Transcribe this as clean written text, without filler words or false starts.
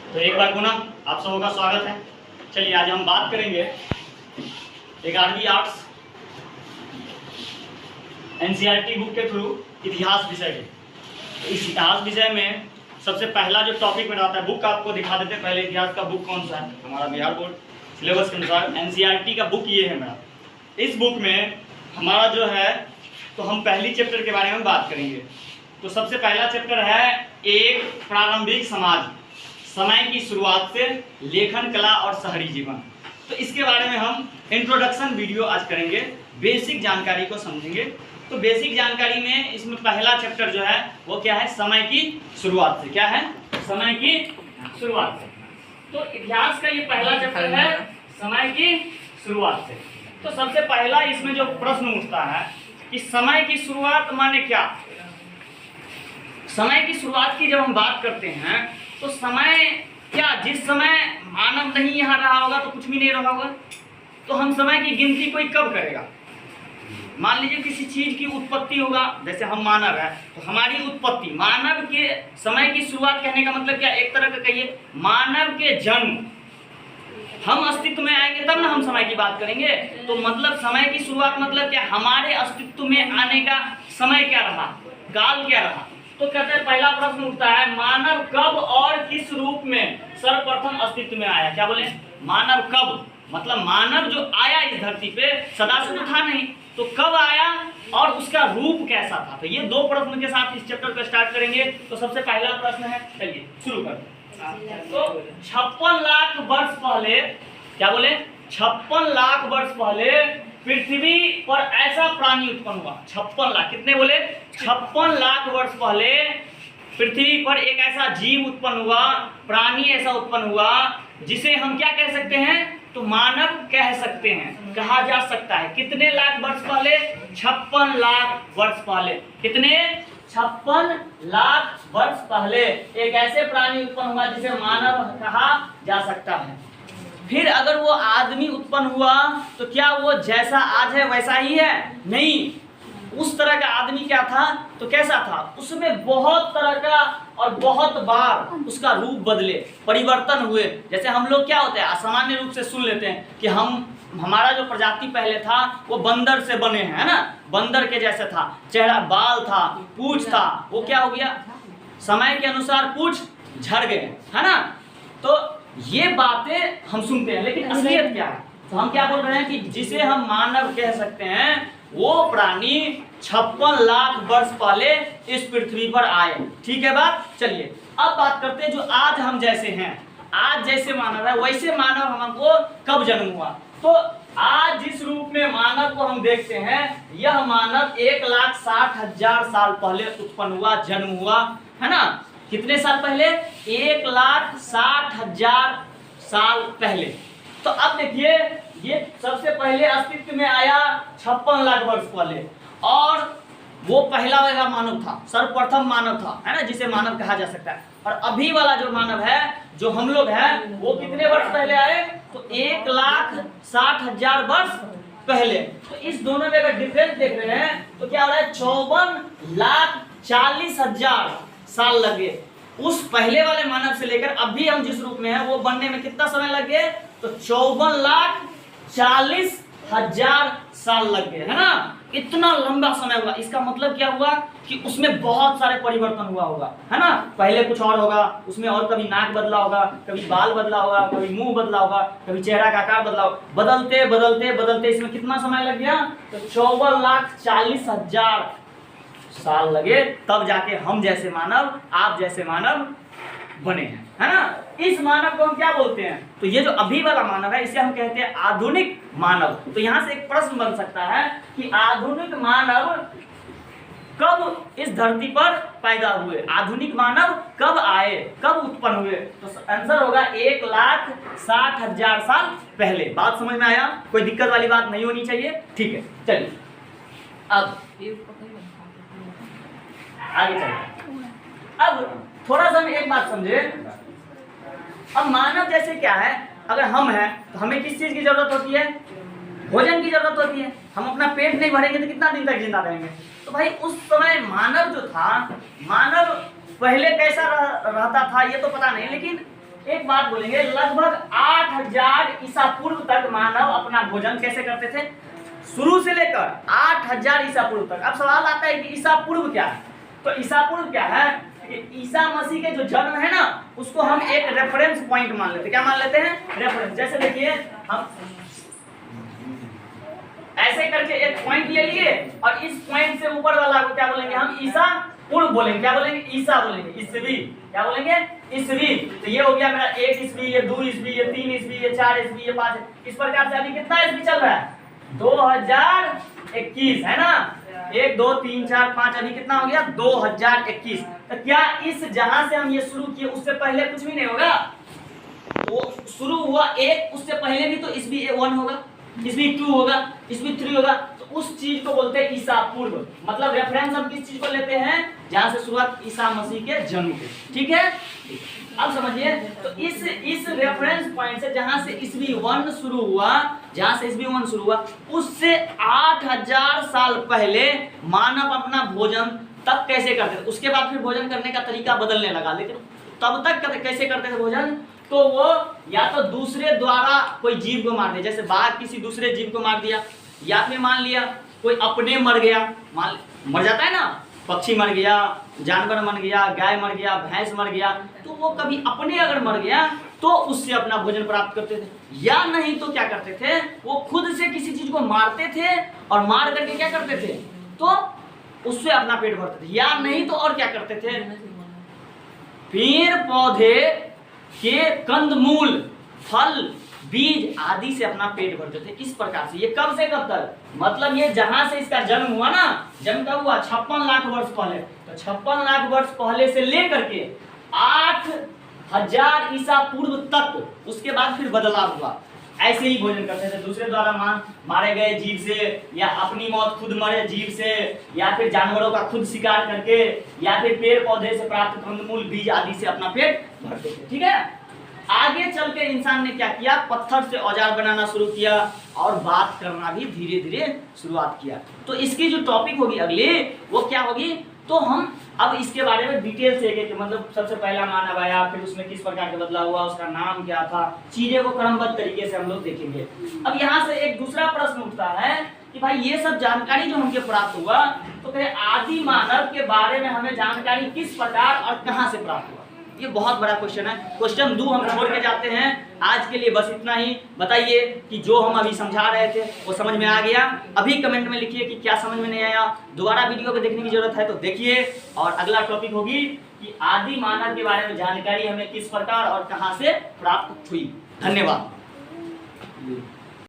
तो एक बार पुनः आप सबों का स्वागत है। चलिए आज हम बात करेंगे 11वीं आर्ट्स एनसीईआरटी बुक के थ्रू इतिहास विषय के। इस इतिहास विषय में सबसे पहला जो टॉपिक मेरा आता है, बुक आपको दिखा देते हैं पहले। इतिहास का बुक कौन सा है? हमारा बिहार बोर्ड सिलेबस के अनुसार एनसीईआरटी का बुक ये है मेरा। इस बुक में हमारा जो है, तो हम पहली चैप्टर के बारे में बात करेंगे। तो सबसे पहला चैप्टर है एक प्रारंभिक समाज, समय की शुरुआत से लेखन कला और शहरी जीवन। तो इसके बारे में हम इंट्रोडक्शन वीडियो आज करेंगे, बेसिक जानकारी को समझेंगे। तो बेसिक जानकारी में इसमें पहला चैप्टर जो है वो क्या है? समय की शुरुआत से। क्या है? समय की शुरुआत से। तो इतिहास का ये पहला चैप्टर है, समय की शुरुआत से। तो सबसे पहला इसमें जो प्रश्न उठता है कि समय की शुरुआत माने क्या? समय की शुरुआत की जब हम बात करते हैं तो समय क्या, जिस समय मानव नहीं यहाँ रहा होगा तो कुछ भी नहीं रहा होगा, तो हम समय की गिनती कोई कब करेगा? मान लीजिए किसी चीज की उत्पत्ति होगा, जैसे हम मानव है तो हमारी उत्पत्ति, मानव के समय की शुरुआत कहने का मतलब क्या? एक तरह का कहिए मानव के जन्म, हम अस्तित्व में आएंगे तब ना हम समय की बात करेंगे। तो मतलब समय की शुरुआत मतलब क्या? हमारे अस्तित्व में आने का समय क्या रहा, काल क्या रहा। तो कहते हैं पहला प्रश्न उठता है, मानव कब और किस रूप में सर्वप्रथम अस्तित्व में आया? क्या बोले? मानव कब, मतलब मानव जो आया इस धरती पे सदा से तो था नहीं, तो कब आया और उसका रूप कैसा था? तो ये दो प्रश्न के साथ इस चैप्टर को स्टार्ट करेंगे। तो सबसे पहला प्रश्न है, चलिए शुरू करते हैं। तो 56 लाख वर्ष पहले, क्या बोले? 56 लाख वर्ष पहले पृथ्वी पर ऐसा प्राणी उत्पन्न हुआ। 56 लाख, कितने बोले? 56 लाख वर्ष पहले पृथ्वी पर एक ऐसा जीव उत्पन्न हुआ, प्राणी ऐसा उत्पन्न हुआ जिसे हम क्या कह सकते हैं? तो मानव कह सकते हैं, कहा जा सकता है। कितने लाख वर्ष पहले? 56 लाख वर्ष पहले। कितने? 56 लाख वर्ष पहले एक ऐसे प्राणी उत्पन्न हुआ जिसे मानव कहा जा सकता है। फिर अगर वो आदमी उत्पन्न हुआ तो क्या वो जैसा आज है वैसा ही है? नहीं, उस तरह का आदमी क्या था? तो कैसा था? उसमें बहुत तरह का और बहुत बार उसका रूप बदले, परिवर्तन हुए। जैसे हम लोग क्या होते हैं, सामान्य रूप से सुन लेते हैं कि हमारा जो प्रजाति पहले था वो बंदर से बने हैं, है ना? बंदर के जैसे था, चेहरा, बाल था, पूंछ था, वो क्या हो गया? समय के अनुसार पूंछ झड़ गए, है ना? तो ये बातें हम सुनते हैं, लेकिन असलियत क्या है? तो हम क्या बोल रहे हैं कि जिसे हम मानव कह सकते हैं वो प्राणी 56 लाख वर्ष पहले इस पृथ्वी पर आए। ठीक है बात? चलिए अब बात करते हैं जो आज हम जैसे हैं, आज जैसे मानव है वैसे मानव हमको कब जन्म हुआ? तो आज जिस रूप में मानव को हम देखते हैं, यह मानव 1,60,000 साल पहले उत्पन्न हुआ, जन्म हुआ, है ना? कितने साल पहले? 1,60,000 साल पहले। तो अब देखिए, ये सबसे पहले अस्तित्व में आया 56 लाख वर्ष पहले, और वो पहला वाला मानव था, सर्वप्रथम मानव था, है ना, जिसे मानव कहा जा सकता है। और अभी वाला जो मानव है, जो हम लोग हैं, वो कितने वर्ष पहले आए? तो 1,60,000 वर्ष पहले। तो इस दोनों में अगर डिफरेंस देख रहे हैं तो क्या हो रहा है? 54,40,000 साल लगे उस पहले वाले मानव से लेकर अभी हम जिस रूप में हैं वो बनने में कितना समय लग गया? तो 54,40,000 साल लग गए, है ना? इतना लंबा समय हुआ। इसका मतलब क्या हुआ कि उसमें बहुत सारे परिवर्तन हुआ होगा, है ना? पहले कुछ और होगा, उसमें और कभी नाक बदला होगा, कभी बाल बदला होगा, कभी मुंह बदला होगा, कभी चेहरा का आकार बदला होगा। बदलते बदलते बदलते इसमें कितना समय लग गया? तो 54,40,000 साल लगे, तब जाके हम जैसे मानव, आप जैसे मानव बने हैं, है ना? इस मानव को हम क्या बोलते हैं? तो ये जो अभी वाला मानव है इसे हम कहते हैं आधुनिक मानव। तो यहाँ से एक प्रश्न बन सकता है कि आधुनिक मानव कब इस धरती पर पैदा हुए? आधुनिक मानव कब आए, कब उत्पन्न हुए? तो आंसर होगा 1,60,000 साल पहले। बात समझ में आया? कोई दिक्कत वाली बात नहीं होनी चाहिए। ठीक है, चलिए अब आगे चलते। अब थोड़ा सा हम एक बात समझे। अब मानव जैसे क्या है, अगर हम हैं तो हमें किस चीज की जरूरत होती है? भोजन की जरूरत होती है। हम अपना पेट नहीं भरेंगे तो कितना दिन तक जिंदा रहेंगे? तो भाई उस समय मानव जो था, मानव पहले कैसा रहता था ये तो पता नहीं, लेकिन एक बात बोलेंगे, लगभग 8000 ईसा पूर्व तक मानव अपना भोजन कैसे करते थे? शुरू से लेकर 8000 ईसा पूर्व तक। अब सवाल आता है कि ईसा पूर्व क्या है? तो ईसा पूर्व क्या है? ईसा मसीह के जो जन्म है ना, उसको हम एक रेफरेंस पॉइंट मान लेते हैं। क्या मान लेते हैं? रेफरेंस। जैसे देखिए, हम ऐसे करके एक पॉइंट ले लिए और इस पॉइंट से ऊपर वाला को क्या बोलेंगे? हम ईसा पूर्व बोलेंगे। क्या बोलेंगे? ईसा बोलेंगे, ईसवी। क्या बोलेंगे? ईसवी। तो ये हो गया मेरा 1 ईस्वी, ये 2 ईस्वी, ये 3 ईस्वी, ये 4 ईस्वी, ये 5। इस प्रकार से अभी कितना ईस्वी चल रहा है? 2021 है ना। 1 2 3 4 5, अभी कितना हो गया? 2021। तो क्या इस जहां से हम ये शुरू किए उससे पहले कुछ भी नहीं होगा? वो शुरू हुआ 1, उससे पहले भी तो ईस्वी 1 होगा, ईस्वी 2 होगा, ईस्वी 3 होगा। तो उस चीज को बोलते हैं ईसा पूर्व। मतलब रेफरेंस हम किस चीज को लेते हैं? जहां से शुरुआत ईसा मसीह के जन्म की। ठीक है, अब समझिए। तो इस रेफरेंस पॉइंट से जहां से ईस्वी 1 शुरू हुआ, जहां से ईस्वी 1 शुरू हुआ, उससे 8000 साल पहले मानव अपना भोजन तब कैसे करते थे? उसके बाद फिर भोजन करने का तरीका बदलने लगा, लेकिन तब तक कैसे करते थे भोजन? तो वो या तो दूसरे द्वारा कोई जीव को मार दिया, जैसे बाघ किसी दूसरे जीव को मार दिया, या फिर मान लिया कोई अपने मर गया, मर जाता है ना, पक्षी मर गया, जानवर मर गया, गाय मर गया, भैंस मर गया, तो वो कभी अपने अगर मर गया तो उससे अपना भोजन प्राप्त करते थे। या नहीं तो क्या करते थे? वो खुद से किसी चीज को मारते थे और मार करके क्या करते थे? तो उससे अपना पेट भरते थे। या नहीं तो और क्या करते थे? पेड़ पौधे के कंदमूल, फल, बीज आदि से अपना पेट भरते थे। इस प्रकार से ये कब से कब तक? मतलब ये जहां से इसका जन्म हुआ ना, जन्म कब हुआ? 56 लाख वर्ष पहले। तो 56 लाख वर्ष पहले से लेकर के 8000 ईसा पूर्व तक, उसके बाद फिर बदलाव हुआ। ऐसे ही भोजन करते थे, दूसरे द्वारा मारे गए जीव से, या अपनी मौत खुद मरे जीव से, या फिर जानवरों का खुद शिकार करके, या फिर पेड़ पौधे से प्राप्त कंदमूल, बीज आदि से अपना पेट भरते थे। ठीक है, आगे चल के इंसान ने क्या किया? पत्थर से औजार बनाना शुरू किया और बात करना भी धीरे धीरे शुरुआत किया। तो इसकी जो टॉपिक होगी अगली, वो क्या होगी? तो हम अब इसके बारे में डिटेल से एक, मतलब सबसे पहला मानव आया, फिर उसमें किस प्रकार का बदलाव हुआ, उसका नाम क्या था, चीजें को क्रमबद्ध तरीके से हम लोग देखेंगे। अब यहाँ से एक दूसरा प्रश्न उठता है कि भाई ये सब जानकारी जो हमके प्राप्त हुआ, तो कहे आदि मानव के बारे में हमें जानकारी किस प्रकार और कहाँ से प्राप्त हुआ? ये बहुत बड़ा क्वेश्चन है। क्वेश्चन 2 हम छोड़ के जाते हैं। आज के लिए बस इतना ही। बताइए कि जो हम अभी समझा रहे थे वो समझ में आ गया? अभी कमेंट में लिखिए कि क्या समझ में नहीं आया। दोबारा वीडियो को देखने की जरूरत है तो देखिए। और अगला टॉपिक होगी कि आदि मानव के बारे में जानकारी हमें किस प्रकार और कहां से प्राप्त हुई। धन्यवाद।